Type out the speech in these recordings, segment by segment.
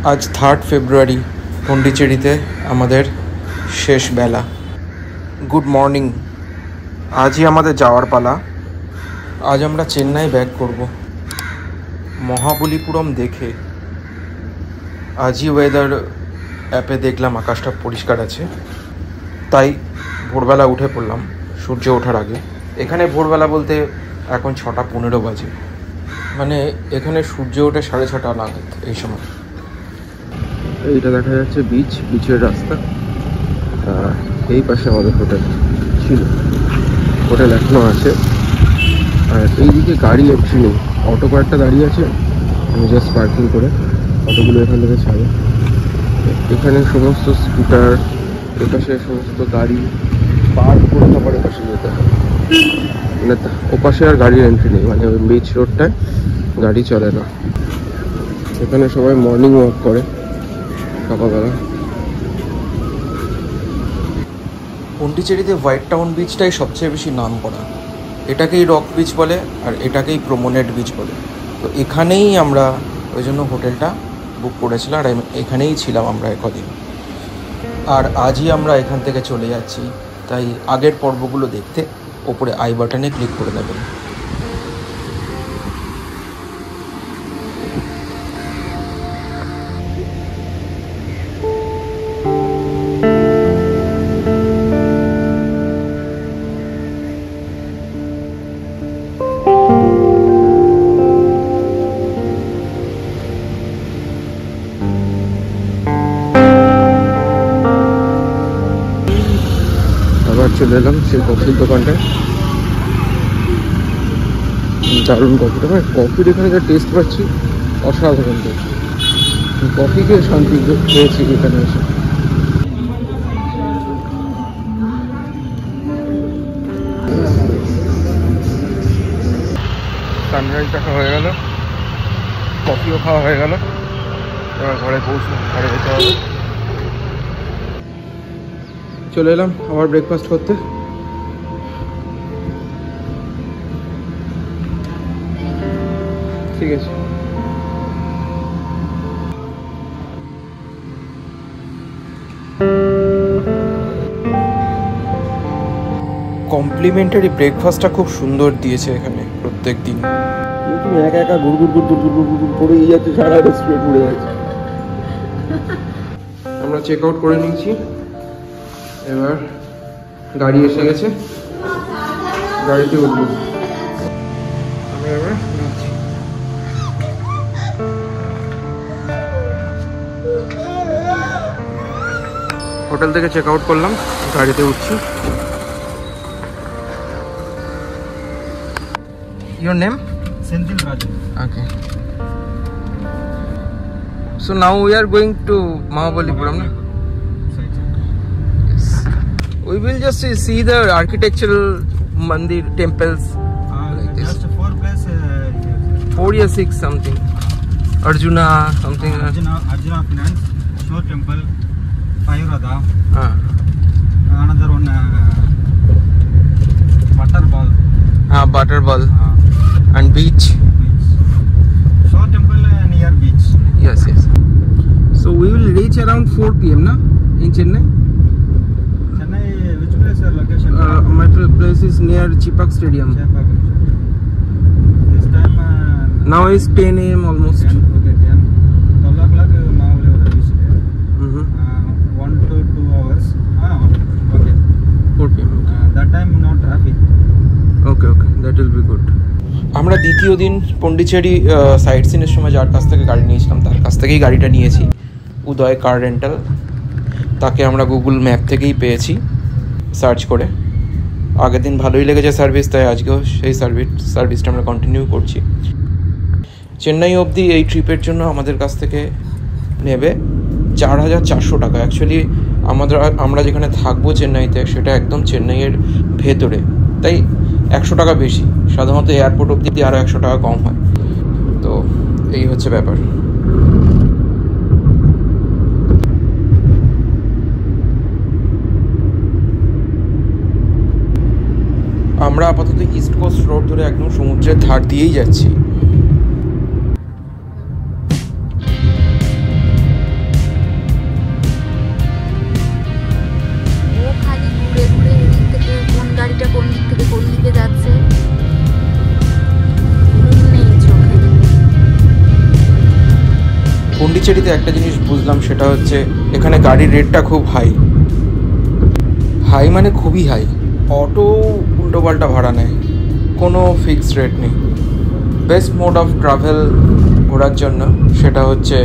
आज 3 ফেব্রুয়ারি পন্ডিচেরিতে আমাদের শেষ বেলা। Good morning. আজই আমাদের যাওয়ার পালা। আজ আমরা চেন্নাই ব্যাক করব মহাবলীপুরম দেখে। আজই ওয়েদার অ্যাপে দেখলাম আকাশটা পরিষ্কার আছে, তাই ভোরবেলা উঠে পড়লাম সূর্য ওঠার আগে। এখানে ভোরবেলা বলতে এখন 6:15 বাজে, মানে এখানে সূর্য ওঠে 6:30 নাগাদ এই সময়। এইটা দেখা যাচ্ছে বিচের রাস্তা। এই পাশে আমাদের হোটেল ছিল, হোটেল এখনও আছে। আর এইদিকে গাড়ি এন্ট্রি নেই, অটো কয়েকটা দাঁড়িয়ে আছে, আমি জাস্ট পার্কিং করে অটোগুলো এখান থেকে ছাড়ে। এখানে সমস্ত স্কুটার, এপাশে সমস্ত গাড়ি পার্ক করে তারপর এপাশে যেতে হয়। মানে ওপাশে আর গাড়ির এন্ট্রি নেই, মানে ওই বিচ রোডটায় গাড়ি চলে না। এখানে সবাই মর্নিং ওয়াক করে সকালবেলা। পন্ডিচেরিতে হোয়াইট টাউন বিচটাই সবচেয়ে বেশি নাম করা। এটাকেই রক বিচ বলে আর এটাকেই প্রোমোনেড বিচ বলে। তো এখানেই আমরা ওই জন্য হোটেলটা বুক করেছিলাম, আর এখানেই ছিলাম আমরা একদিন। আর আজই আমরা এখান থেকে চলে যাচ্ছি, তাই আগের পর্বগুলো দেখতে ওপরে আই বাটনে ক্লিক করে নেবেন। চলে এলাম সেই কফির দোকানটায়। দারুণ কফিটা, মানে কফির এখানে যা টেস্ট পাচ্ছি অসাধারণ টেস্ট। কফি খেয়ে শান্তি পেয়েছি এখানে এসে। সানরাইজ দেখা হয়ে গেল, কফিও খাওয়া হয়ে গেল। এবার ঘরে যেতে হবে। চলে এলাম আবার ব্রেকফাস্ট করতে। ঠিক আছে, কমপ্লিমেন্টারি ব্রেকফাস্টটা খুব সুন্দর দিয়েছে এখানে প্রত্যেক দিন। তুমি একা একা গুড়গুড় পড়েই যাচ্ছে, সারা রেস্টুরেন্ট উড়ে যাচ্ছে। আমরা চেক আউট করে নিয়েছি, এবার গাড়ি এসে গেছে, গাড়িতে উঠবো। আমি এবার হোটেল থেকে চেক আউট করলাম, গাড়িতে উঠছি। Your name? Senthil Raju. Okay. So now we are going to Mahabalipuram. Yes. We will just see the architectural mandir temples like this. Just 4 places. 4 or 6 something. Arjuna something. Arjuna Finance, Shore Temple, Fayurada. Another one, Butterball. Butterball. And beach. Shore Temple near beach. Yes. So we will reach around 4 p.m. na in Chennai. Chennai, which place your location? My place is near Chepauk Stadium. This time now is 10 a.m. almost. 10, okay, 10. 12 o'clock Mahabalipuram reach there. 1 to 2 hours. Okay. 4 p.m. Okay. That time no traffic. Okay, that will be good. আমরা দ্বিতীয় দিন Pondicherry site সিনের সময় যার কাছ থেকে গাড়ি নিয়েছিলাম তার কাছ থেকেই গাড়িটা নিয়েছি, উদয় কার রেন্টাল। তাকে আমরা গুগল ম্যাপ থেকেই পেয়েছি সার্চ করে। আগের দিন ভালোই লেগেছে সার্ভিস, তাই আজকেও সেই সার্ভিসটা আমরা কন্টিনিউ করছি। চেন্নাই অবধি এই ট্রিপের জন্য আমাদের কাছ থেকে নেবে 4,400 টাকা। অ্যাকচুয়ালি আমরা যেখানে থাকবো চেন্নাইতে সেটা একদম চেন্নাইয়ের ভেতরে, তাই 100 টাকা বেশি। সাধারণত এয়ারপোর্ট অবধি আরও 100 টাকা কম হয়। তো এই হচ্ছে ব্যাপার। আমরা আপাতত ইস্ট কোস্ট রোড ধরে একদম সমুদ্রের ধার দিয়েই যাচ্ছি। পন্ডিচেরিতে একটা জিনিস বুঝলাম, সেটা হচ্ছে এখানে গাড়ির রেটটা খুব হাই। হাই মানে খুবই হাই। অটো উল্টোপাল্টা ভাড়া নেয়, কোনো ফিক্সড রেট নেই। বেস্ট মোড অফ ট্রাভেল ঘোরার জন্য সেটা হচ্ছে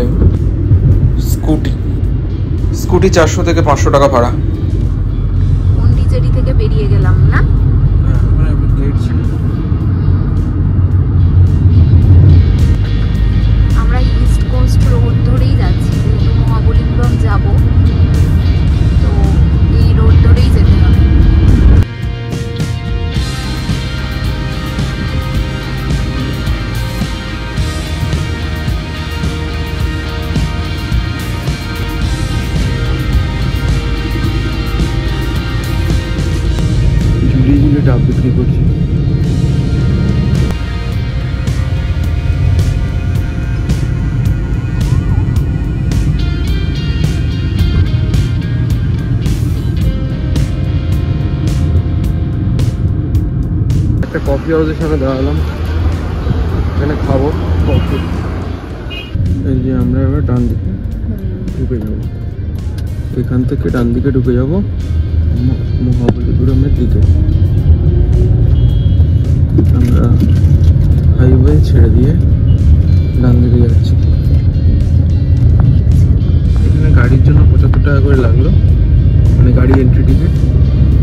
স্কুটি 400 থেকে 500 টাকা ভাড়া। পন্ডিচেরি থেকে বেরিয়ে গেলাম না, আমরা ইস্ট কোস্ট রোড ধরেই যাচ্ছি, যেহেতু মহাবলীপুরম যাব, তো এই রোড ধরেই যেতে হবে। ঝুলিয়ে ঝুলিয়ে ডাব বিক্রি করছি। একটা কফি হাউসের সামনে দাঁড়ালাম, এখানে খাবো কফি। এই যে আমরা এবার ডান দিকে ঢুকে যাবো, এখান থেকে ডান দিকে ঢুকে যাবো মহাবলীপুরমের দিকে। আমরা হাইওয়ে ছেড়ে দিয়ে ডান দিকে যাচ্ছি। এখানে গাড়ির জন্য 75 টাকা করে লাগলো, মানে গাড়ি এন্ট্রি টিকিট,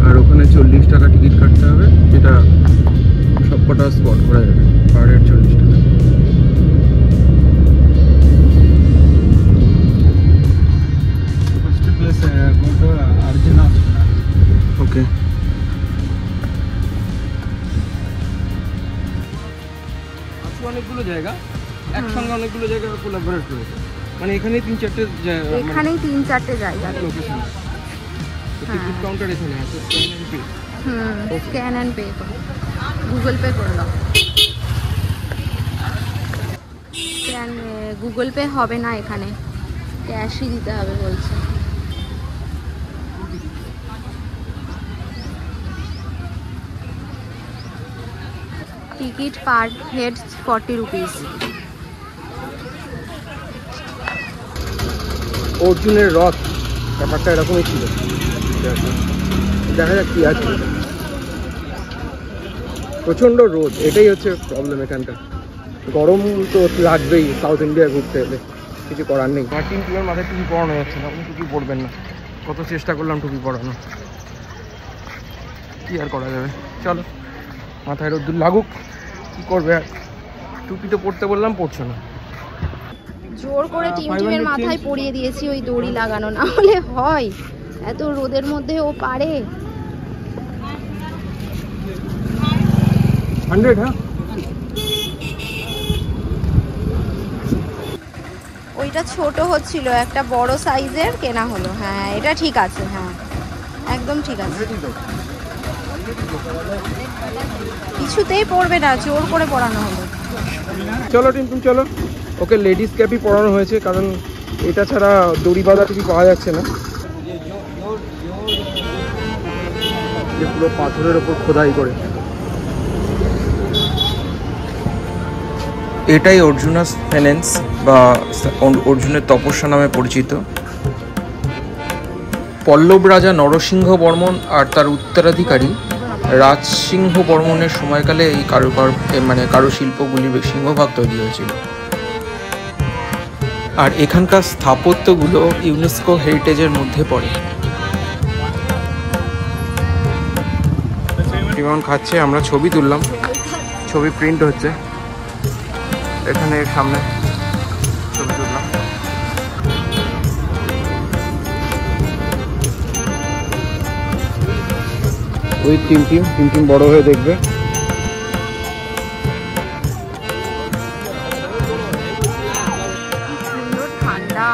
আর ওখানে 40 টাকা টিকিট কাটতে হবে, যেটা সবকটা স্পট করা যাবে, পার হেড 40 টাকা। First place go to Arjuna. ওকে, অনেকগুলো জায়গা একসঙ্গে, অনেকগুলো জায়গা কোলাবোরেট করেছে, মানে এখানেই 3-4টে এখানেই 3-4টে জায়গা। লোকেশন। টিকিট কাউন্টার এখানে আছে, স্ক্যান অ্যান্ড পে করো, গুগল পে করে দাও। গুগল পে হবে না এখানে, ক্যাশই দিতে হবে বলছে। Ticket per head 40 rupees. অর্জুনের রথ ব্যাপারটা এরকমই ছিল, দেখা যাক কি আছে। প্রচণ্ড রোদ, এটাই হচ্ছে প্রবলেম এখানটা। গরম তো লাগবেই সাউথ ইন্ডিয়া ঘুরতে এলে, কিছু করার নেই। আমার টিমের মাথায় টুপি পরানো যাচ্ছে না, আপনি টুপি পরবেন না, কত চেষ্টা করলাম টুপি পরানো, কি আর করা যাবে। চলো, মাথায় রোদ্দুর লাগুক, কি করবে আর, টুপি তো পরতে বললাম, পরছো না। জোর করে টিমের মাথায় পরিয়ে দিয়েছি ওই দড়ি লাগানো, না হলে হয়? এত রোদের মধ্যে ও পারে? 100, হ্যাঁ। ওইটা ছোট হচ্ছিল, একটা বড় সাইজের কেনা হলো। হ্যাঁ, এটা ঠিক আছে, হ্যাঁ একদম ঠিক আছে। কিছুতেই পড়বে না, জোর করে পরানো হলো। চলো টিম, চলো। ওকে লেডিস ক্যাপই পরানো হয়েছে, কারণ এটা ছাড়া দড়ি বাঁধা টুপি পাওয়া যাচ্ছে না। যে পুরো পাথরের ওপর খোদাই করে। এটাই অর্জুনাস পেনেন্স বা অর্জুনের তপস্যা নামে পরিচিত। পল্লব রাজা নরসিংহ বর্মন আর তার উত্তরাধিকারী রাজসিংহ বর্মনের সময়কালে এই কারুশিল্পগুলির সিংহভাগ তৈরি হয়েছিল। আর এখানকার স্থাপত্যগুলো ইউনেস্কো হেরিটেজের মধ্যে পড়ে। যেমন খাচ্ছে, আমরা ছবি তুললাম, ছবি প্রিন্ট হচ্ছে এখানে সামনে, ছবি তুললাম। ওই টিম বড় হয়ে দেখবে। ঠান্ডা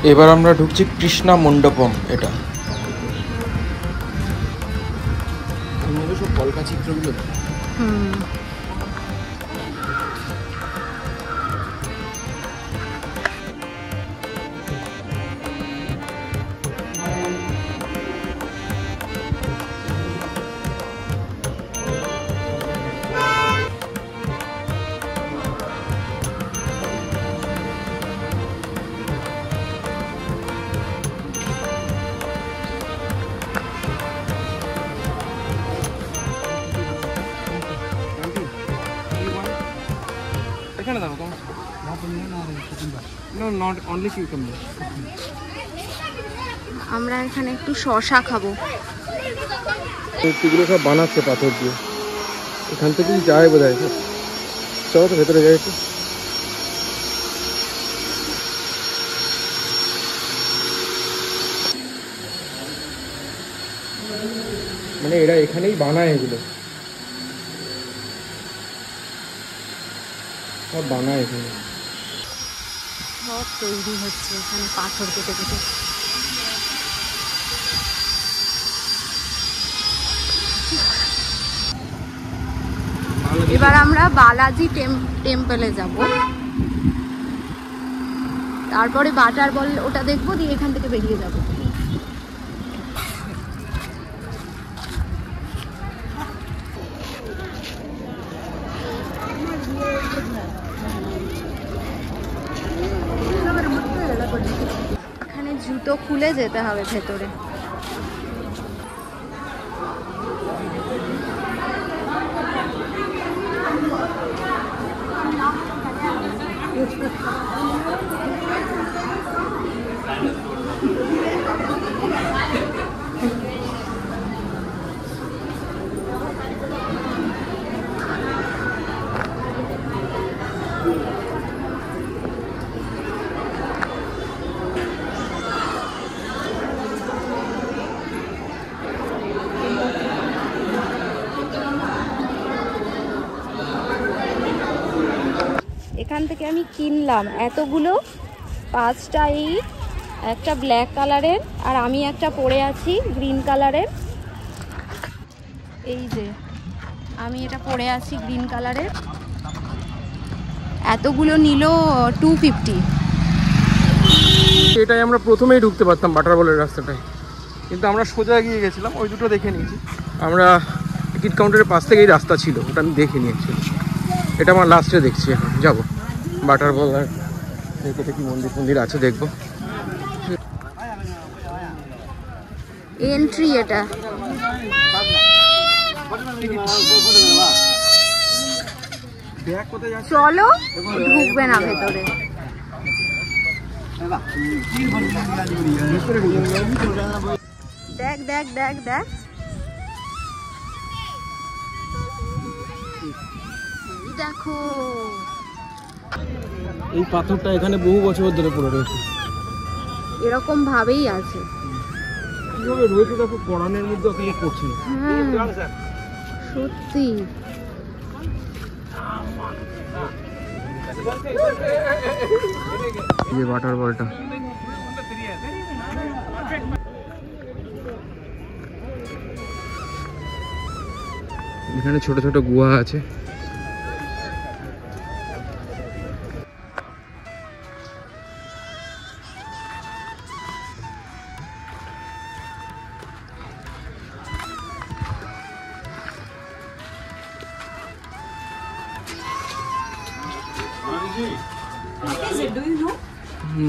এবার আমরা ঢুকছি কৃষ্ণা মণ্ডপম। এটা সব কলকা চিত্রগুলো। এখানে দাও তোমার। No, not only cucumber. আমরা এখানে একটু শসা খাবো। মূর্তিগুলো সব বানাচ্ছে পাথর দিয়ে। এখান থেকেই যায় বোধ হয়। চলো তো ভেতরে যাই একটু। মানে এরা এখানেই বানায় এগুলো, সব বানায় এখানে। সব তৈরি হচ্ছে এখানে পাথর কেটে কেটে। এবার আমরা বালাজি টেম্পলে যাব, তারপরে বাটার বল ওটা দেখবো, দিয়ে এখান থেকে বেরিয়ে যাব। এখানে জুতো খুলে যেতে হবে ভেতরে। এখান থেকে আমি কিনলাম এতগুলো, 5টা এই, একটা ব্ল্যাক কালারের, আর আমি একটা পরে আছি গ্রিন কালারের। এই যে আমি এটা পরে আছি গ্রিন কালারের। এতগুলো নিল 250। এটাই আমরা প্রথমেই ঢুকতে পারতাম বাটার বলের রাস্তাটায়, কিন্তু আমরা সোজা গিয়ে গেছিলাম। ওই দুটো দেখে নিয়েছি আমরা। টিকিট কাউন্টারের পাশ থেকেই রাস্তা ছিল, ওটা আমি দেখে নিয়েছি। এটা আমার লাস্টে দেখছি। এখন যাবো বাটার বল, আর দেখতে কি মন্দির ফন্দির আছে দেখবো। এন্ট্রি এটা। চলো, ঢুকবে না ভেতরে। দেখ দেখ দেখ দেখ, দেখো এই পাথরটা এখানে বহু বছর ধরে পড়ে রয়েছে। এরকম ভাবেই আছে। কিভাবে রয়েছে দেখো, পড়ানোর মধ্যে অকেলে করছে। হ্যাঁ সত্যি। এই বাটার বলটা এখানে ছোট ছোট গুহা আছে।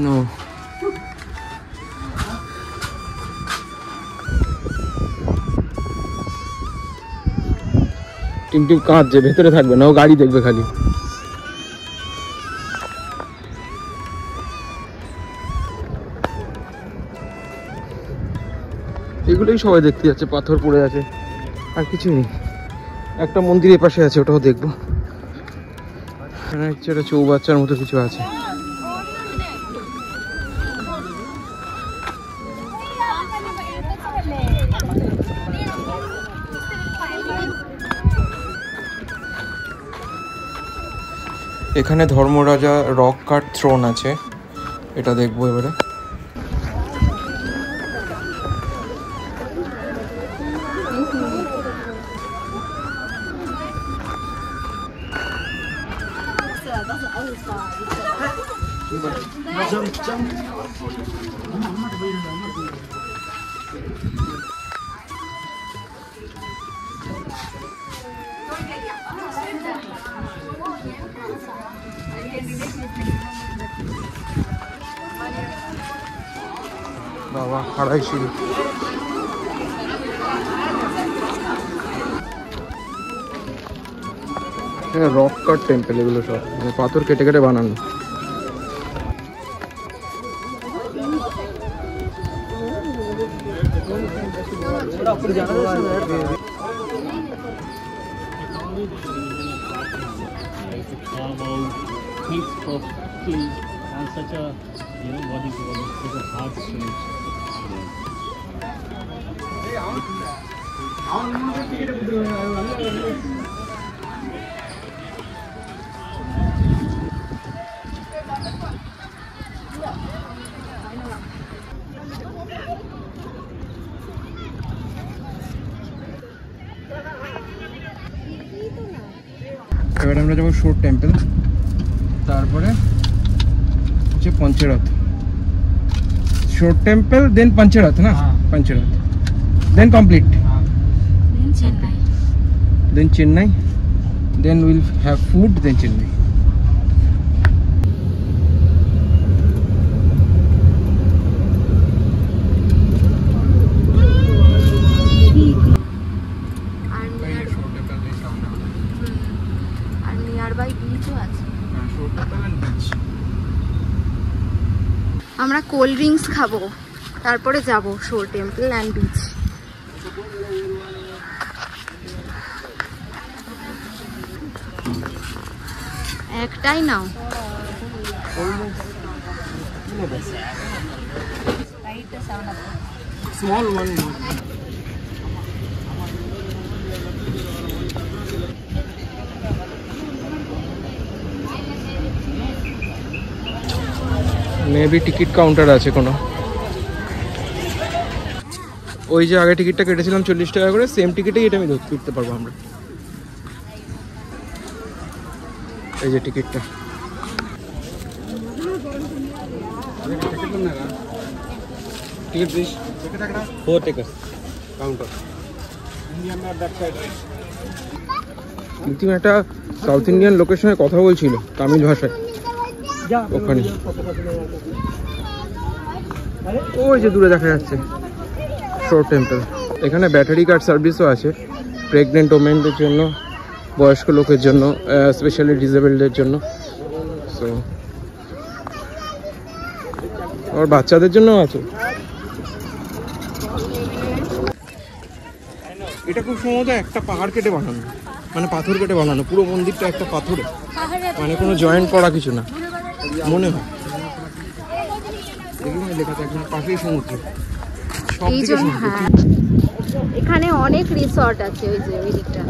No. টিম কাঁদছে, ভেতরে থাকবে না, ও গাড়ি দেখবে খালি। এগুলোই সবাই দেখতে যাচ্ছে, পাথর পড়ে আছে, আর কিছুই নেই। একটা মন্দিরের পাশে আছে, ওটাও দেখবো। একটা চৌবাচ্চার মতো কিছু আছে। এখানে ধর্মরাজা রক কাট থ্রোন আছে, এটা দেখবো এবারে। বাবা হারাই সিঁড়ি। হ্যাঁ, রক কাট টেম্পল এগুলো সব, মানে পাথর কেটে কেটে বানানো। এবার আমরা যাবো শোর টেম্পল, তারপরে হচ্ছে পঞ্চরথ। শোর টেম্পল দেন পঞ্চরথ না? Pancharatha then complete, then Chennai, then will have food, then Chennai. আমরা কোল্ড ড্রিঙ্কস খাবো, তারপরে যাব শোর টেম্পল অ্যান্ড বিচ। একটাই নাও। Small one. Maybe ticket counter আছে কোনো। ওই যে আগে টিকিটটা কেটেছিলাম 40 টাকা করে, সেম টিকিটেই এটা আমি ধরতে পারবো আমরা। এই যে টিকিটটা, ticket please 4 tickets counter Indian not that side. কিন্তু একটা সাউথ ইন্ডিয়ান লোকেশনে কথা বলছিল তামিল ভাষায় ওখানে। ওই যে দূরে দেখা যাচ্ছে শোর টেম্পল। এখানে ব্যাটারি কার সার্ভিসও আছে প্রেগনেন্ট ওমেনদের জন্য, বয়স্ক লোকের জন্য, স্পেশালি ডিসেবলদের জন্য। সো আর বাচ্চাদের জন্যও আছে। এটা খুব সম্ভবত একটা পাহাড় কেটে বানানো, মানে পাথর কেটে বানানো। পুরো মন্দিরটা একটা পাথরে, মানে কোনো জয়েন্ট করা কিছু না মনে হয়। লেখা থাকে পাশেই সমুদ্র। এখানে অনেক রিসর্ট আছে ওই যে ওই দিকটা।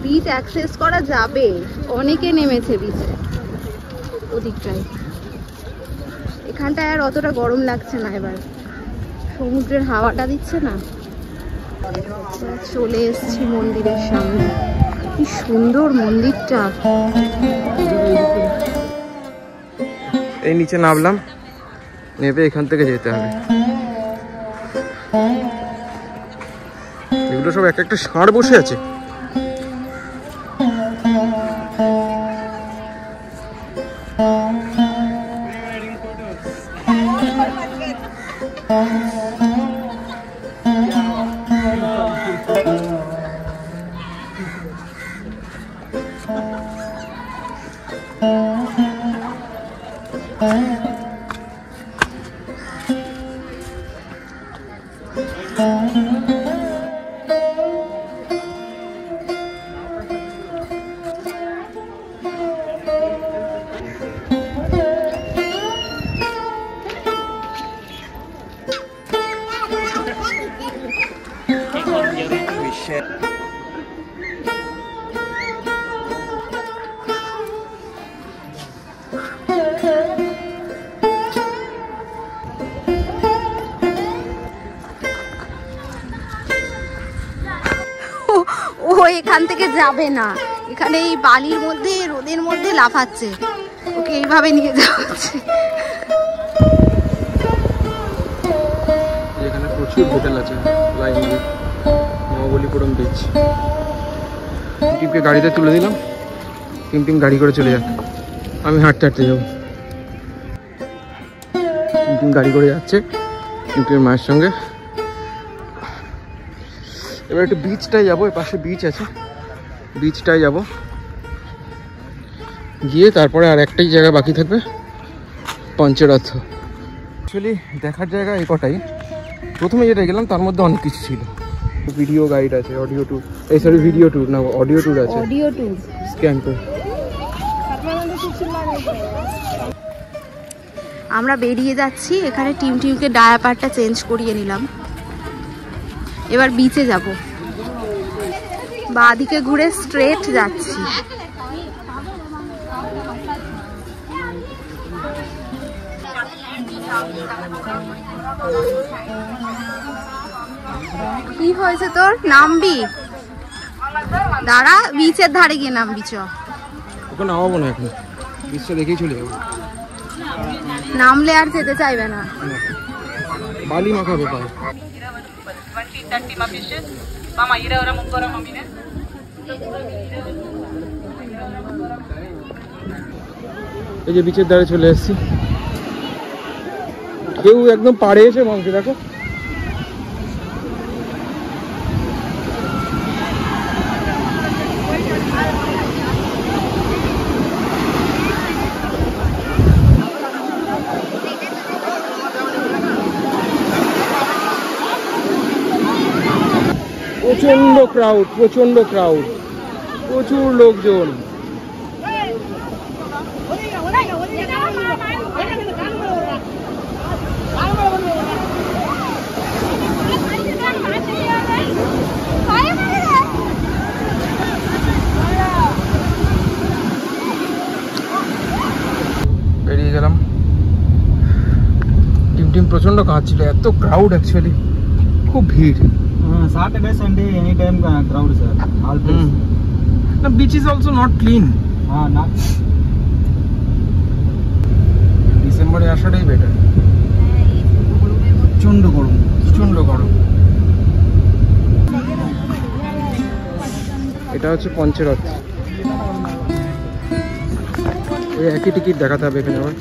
বিচ অ্যাক্সেস করা যাবে, অনেকে নেমেছে বিচে ওদিকটায়। এখানটায় আর অতটা গরম লাগছে না, এবার সমুদ্রের হাওয়াটা দিচ্ছে না। চলে এসেছি মন্দিরের সামনে। কি সুন্দর মন্দিরটা। এই নিচে নামলাম, নেবে এখান থেকে যেতে হবে। এগুলো সব এক একটা ষাঁড় বসে আছে। ও এখান থেকে যাবে না, এখানে এই বালির মধ্যে রোদের মধ্যে লাফাচ্ছে, ওকে এইভাবে নিয়ে যাওয়া হচ্ছে। এখানে প্রচুর হোটেল আছে লাইনে, মহাবলীপুরম বিচ। টিমকে গাড়িতে তুলে দিলাম, টিম গাড়ি করে চলে যাক, আমি হাঁটতে হাঁটতে যাবো। টিম গাড়ি করে যাচ্ছে টিমের মায়ের সঙ্গে। এবার একটু বিচটায় যাবো, এর পাশে বিচ আছে, বিচটায় যাব, গিয়ে তারপরে আর একটাই জায়গা বাকি থাকবে, পঞ্চরথ। অ্যাকচুয়ালি দেখার জায়গা এই কটাই। প্রথমে যেটা গেলাম তার মধ্যে অনেক কিছু ছিল, ভিডিও গাইড আছে, অডিও ট্যুর, এই সরি ভিডিও ট্যুর না অডিও ট্যুর আছে, অডিও ট্যুর স্ক্যান করে। আমরা বেরিয়ে যাচ্ছি, এখানে টিমকে ডায়াপারটা চেঞ্জ করিয়ে নিলাম। এবার বিচে যাব, বাঁদিকে ঘুরে স্ট্রেট যাচ্ছি। কি হয়েছে তোর? নামবি? দাঁড়া, বিচের ধারে গিয়ে নামবি। চ, ওকে নামাবো না এখন, বিচটা দেখেই চলে যাবো। নামলে আর যেতে চাইবে না। বালি মাখাবে পায়। এই যে বিচের ধারে চলে এসেছি, কেউ একদম পাড়ে এসে মাংস দেখো। প্রচন্ড ক্রাউড, প্রচন্ড ক্রাউড, প্রচুর লোকজন। বেরিয়ে গেলাম, টিম প্রচন্ড কাঁদছিল, এত ক্রাউড, অ্যাকচুয়ালি খুব ভিড়। Saturday, Sunday, anytime crowd, sir. All place. The beach is also not clean. Not. ডিসেম্বরে আসাটাই বেটার। প্রচন্ড গরম, প্রচন্ড গরম। এটা হচ্ছে পঞ্চরথ। ওই একই টিকিট দেখাতে হবে এখানে আবার।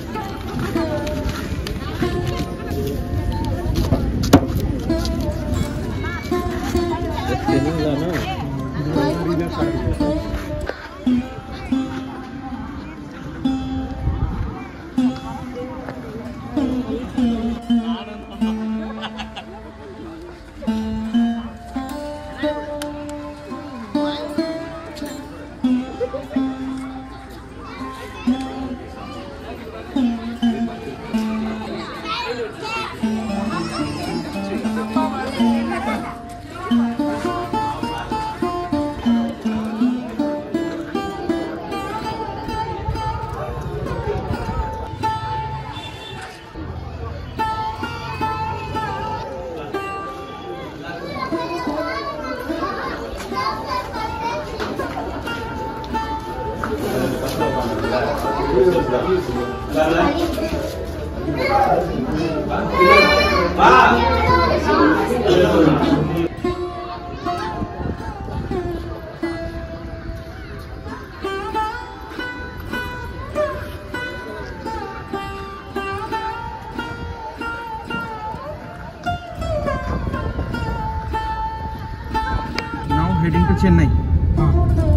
Heading to Chennai.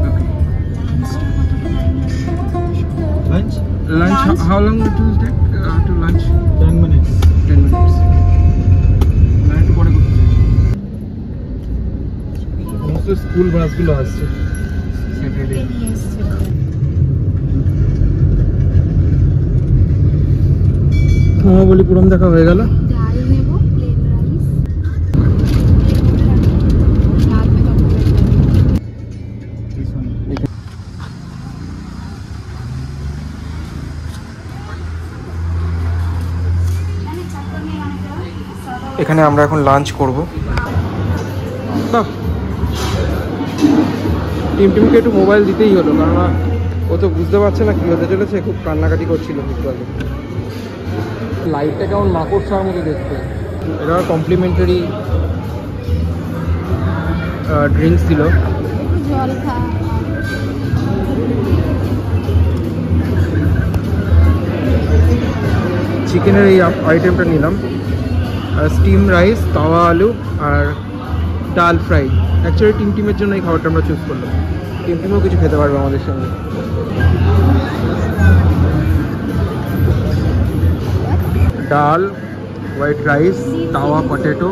Okay. Lunch? Lunch. How long it will take to lunch? 10 minutes. 10 minutes. Night to body. সমস্ত স্কুল বাসগুলো আসছে স্যাটারডে। মহাবলীপুরম দেখা হয়ে গেল। এখানে আমরা এখন লাঞ্চ করব। টিমটিমকে একটু মোবাইল দিতেই হলো, কারণ ও তো বুঝতে পারছে না কী হতে চলেছে, খুব কান্নাকাটি করছিল একটু আগে। লাইটটা কেমন মাকড়সার মতো দেখতে। এটা কমপ্লিমেন্টারি ড্রিঙ্কস ছিল। জল খা। চিকেনের এই আইটেমটা নিলাম, স্টিম রাইস, তাওয়া আলু আর ডাল ফ্রাই। অ্যাকচুয়ালি টিমটিমের জন্য এই খাবারটা আমরা চুজ করলাম, টিমটিমও কিছু খেতে পারবে আমাদের সঙ্গে। ডাল, হোয়াইট রাইস, তাওয়া পটেটো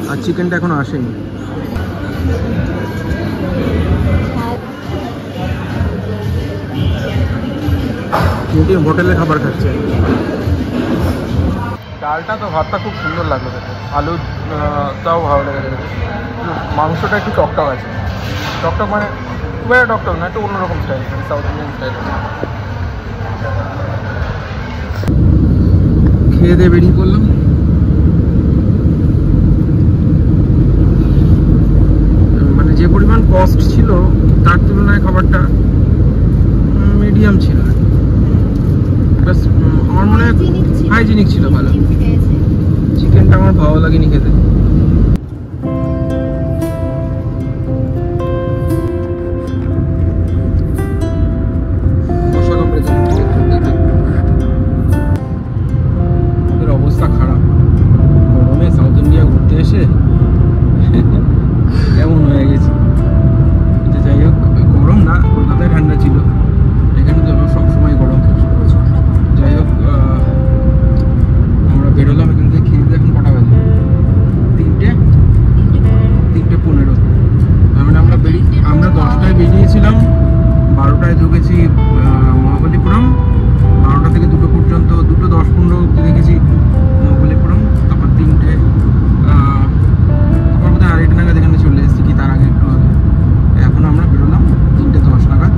আর চিকেনটা এখনো আসেনি। টিমটিম হোটেলে খাবার খাচ্ছে। ডালটা তো ভাতটা খুব সুন্দর লাগলো খেতে, আলু তাও ভালো লেগেছে। মাংসটা একটু টকটক আছে, টকটক মানে খুব একটা টকটক না, একটু অন্যরকম স্টাইল, সাউথ ইন্ডিয়ান স্টাইল। খেয়ে দিয়ে বেরিয়ে পড়লাম। মানে যে পরিমাণ কস্ট ছিল তার তুলনায় খাবারটা মিডিয়াম ছিল, আমার মনে হয় হাইজিনিক ছিল, ভালো। চিকেনটা আমার ভালো লাগেনি খেতে। ওদের অবস্থা খারাপ, গরমে সাউথ ইন্ডিয়া ঘুরতে এসে কেমন হয়ে গেছে। যাই হোক, গরম না, কলকাতায় ঠান্ডা ছিল, এখানে তো সবসময় গরম। যাই হোক, আমরা বেরোলাম এখান থেকে। খেয়ে এখন কটা বাজে? 3:15। তার মানে আমরা 10টায় বেরিয়েছিলাম, 12টায় ঢুকেছি মহাবলীপুরম, 12টা থেকে 2টো পর্যন্ত, 2:10-15 অবধি দেখেছি মহাবলীপুরম, তারপর 3টে তারপর বোধহয় 2:30 নাগাদ এখানে চলে এসেছি, কি তার আগে একটু আগে। এখন আমরা বেরোলাম 3:10 নাগাদ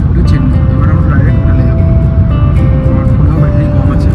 একটু চেন্নাই। এবার আমরা ডাইরেক্ট হোটেলে যাবো। আমার ফোনেও ব্যাটারি কম আছে।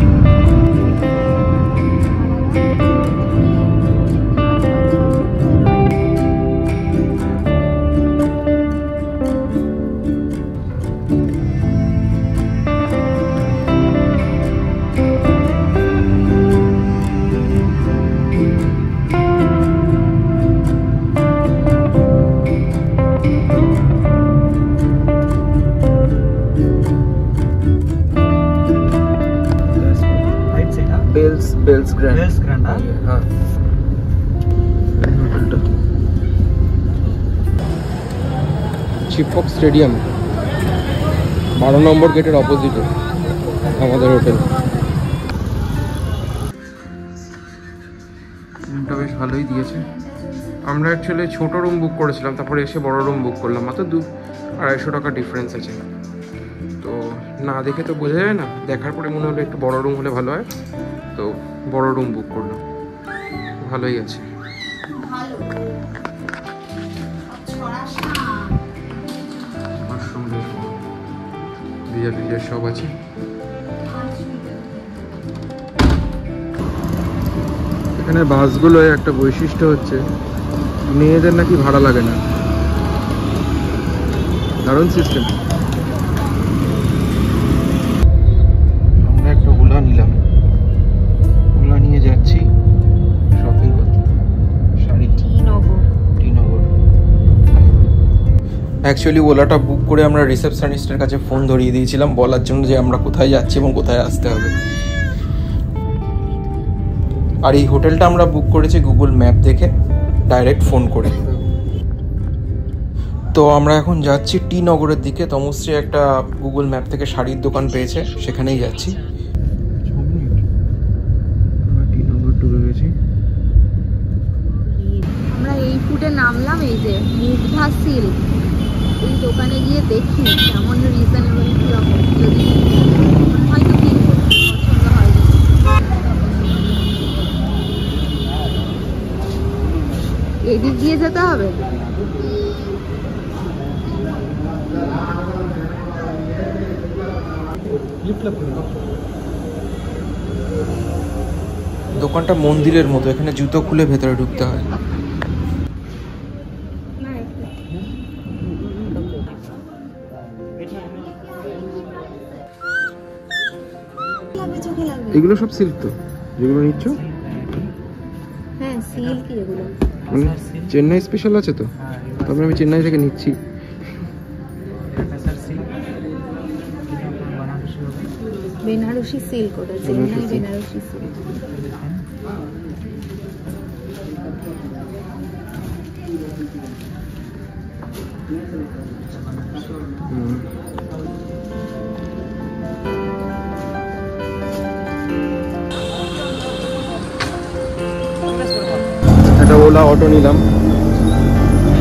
Bells Grand. হ্যাঁ, হোটেলটা চিপক স্টেডিয়াম 12 নম্বর গেটের অপোজিটে আমাদের হোটেল। রুমটা বেশ ভালোই দিয়েছে। আমরা অ্যাকচুয়ালি ছোট রুম বুক করেছিলাম, তারপরে এসে বড় রুম বুক করলাম। মাত্র 200-250 টাকা ডিফারেন্স আছে। তো না দেখে তো বোঝা যায় না, দেখার পরে মনে হলো একটু বড় রুম হলে ভালো হয়, তো বড় রুম বুক করলাম। ভালোই আছে। মাশরুম বিয়ার সব আছে। এখানে বাসগুলোয় একটা বৈশিষ্ট্য হচ্ছে মেয়েদের নাকি ভাড়া লাগে না, দারুণ সিস্টেম। আমরা একটা ওলা নিলাম, ওলা নিয়ে যাচ্ছি শপিং করতে। শাড়ি টিনগর। অ্যাকচুয়ালি ওলাটা বুক করে আমরা রিসেপশনিস্টের কাছে ফোন ধরিয়ে দিয়েছিলাম বলার জন্য যে আমরা কোথায় যাচ্ছি এবং কোথায় আসতে হবে। আর এই হোটেলটা আমরা বুক করেছি গুগল ম্যাপ দেখে, ডাইরেক্ট ফোন করে। তো আমরা এখন যাচ্ছি টি নগরের দিকে। তমশ্রী একটা গুগল ম্যাপ থেকে শাড়ির দোকান পেয়েছে, সেখানেই যাচ্ছি। টি নগর ঢুকে গেছি। আমরা এই ফুটে নামলাম, এই যে মুগ্ধা সিল্ক, এই দোকানে গিয়ে দেখি কেমন রিজনেবল কিরকম, যদি হয়তো কিনবো, পছন্দ হয়। এদিক দিয়ে যেতে হবে। দোকানটা মন্দিরের মতো, এখানে জুতো খুলে ভেতরে ঢুকতে হয়। লাগবে, চোখে লাগবে। এগুলো সব সিল্ক তো যেগুলো নিচ্ছ? হ্যাঁ সিল্ক এগুলো। মানে চেন্নাই স্পেশাল আছে তো, তারপরে আমি চেন্নাই থেকে নিচ্ছি। বেনারসি সিল্ক, ওটা চেন্নাই বেনারসি সিল্ক। একটা ওলা অটো নিলাম,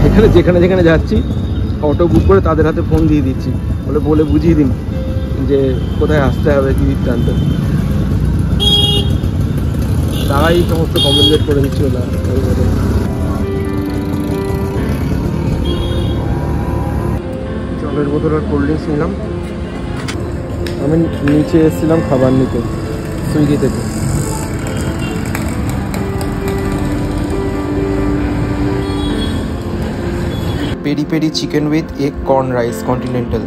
এখানে যেখানে যেখানে যাচ্ছি অটো বুক করে তাদের হাতে ফোন দিয়ে দিচ্ছি, বলে বুঝিয়ে দিন যে কোথায় আসতে হবে কি বৃত্তান্ত। তারাই সমস্ত কমিউনিকেট করে দিচ্ছিল না। জলের বোতল আর কোল্ড ড্রিঙ্কস নিলাম। আমি নিচে এসেছিলাম খাবার নিতে সুইগি থেকে। Peri peri chicken with egg corn rice continental.